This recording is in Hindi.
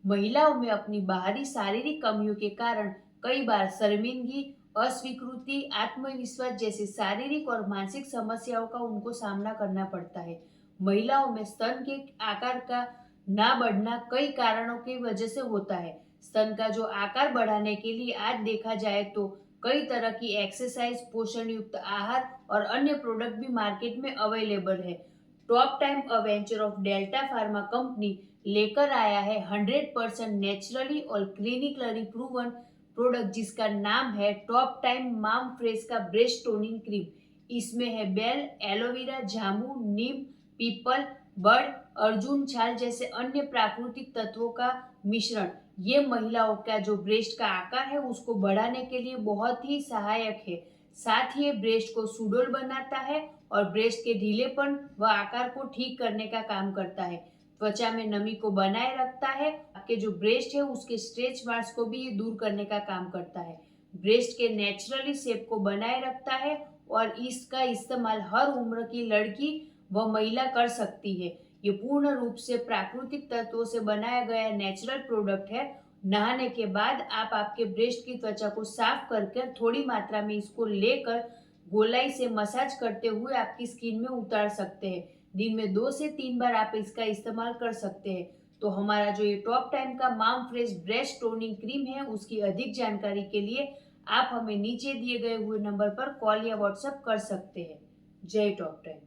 महिलाओं में अपनी बाहरी शारीरिक कमियों के कारण कई बार शर्मिंदगी, अस्वीकृति, आत्मविश्वास जैसी शारीरिक और मानसिक समस्याओं का उनको सामना करना पड़ता है। महिलाओं में स्तन के आकार का ना बढ़ना कई कारणों की वजह से होता है। स्तन का जो आकार बढ़ाने के लिए आज देखा जाए तो कई तरह की एक्सरसाइज, पोषण युक्त आहार और अन्य प्रोडक्ट भी मार्केट में अवेलेबल है। Top time अवेंचर of delta pharma company लेकर आया है 100% नेचुरली और क्लिनिकली प्रूवन प्रोडक्ट जिसका नाम है टॉप टाइम माम फ्रेश का ब्रेस्ट टोनिंग क्रीम। इसमें है बेल, एलोवेरा, जामू, नीम, पीपल, बड़, अर्जुन छाल जैसे अन्य प्राकृतिक तत्वों का मिश्रण। ये महिलाओं का जो ब्रेस्ट का आकार है उसको बढ़ाने के लिए बहुत ही सहायक है। साथ ही ये ब्रेस्ट को सुडौल बनाता है और ब्रेस्ट के ढीलेपन व आकार को ठीक करने का काम करता है। त्वचा में नमी को बनाए रखता है। आपके जो ब्रेस्ट है उसके स्ट्रेच मार्क्स को भी ये दूर करने का काम करता है। ब्रेस्ट के नेचुरली शेप को बनाए रखता है और इसका इस्तेमाल हर उम्र की लड़की व महिला कर सकती है। ये पूर्ण रूप से प्राकृतिक तत्वों से बनाया गया नेचुरल प्रोडक्ट है। नहाने के बाद आप आपके ब्रेस्ट की त्वचा को साफ करके थोड़ी मात्रा में इसको लेकर गोलाई से मसाज करते हुए आपकी स्किन में उतार सकते हैं। दिन में 2 से 3 बार आप इसका इस्तेमाल कर सकते हैं। तो हमारा जो ये टॉप टाइम का माम फ्रेश ब्रेस्ट टोनिंग क्रीम है उसकी अधिक जानकारी के लिए आप हमें नीचे दिए गए हुए नंबर पर कॉल या व्हाट्सएप कर सकते हैं। जय टॉप टाइम।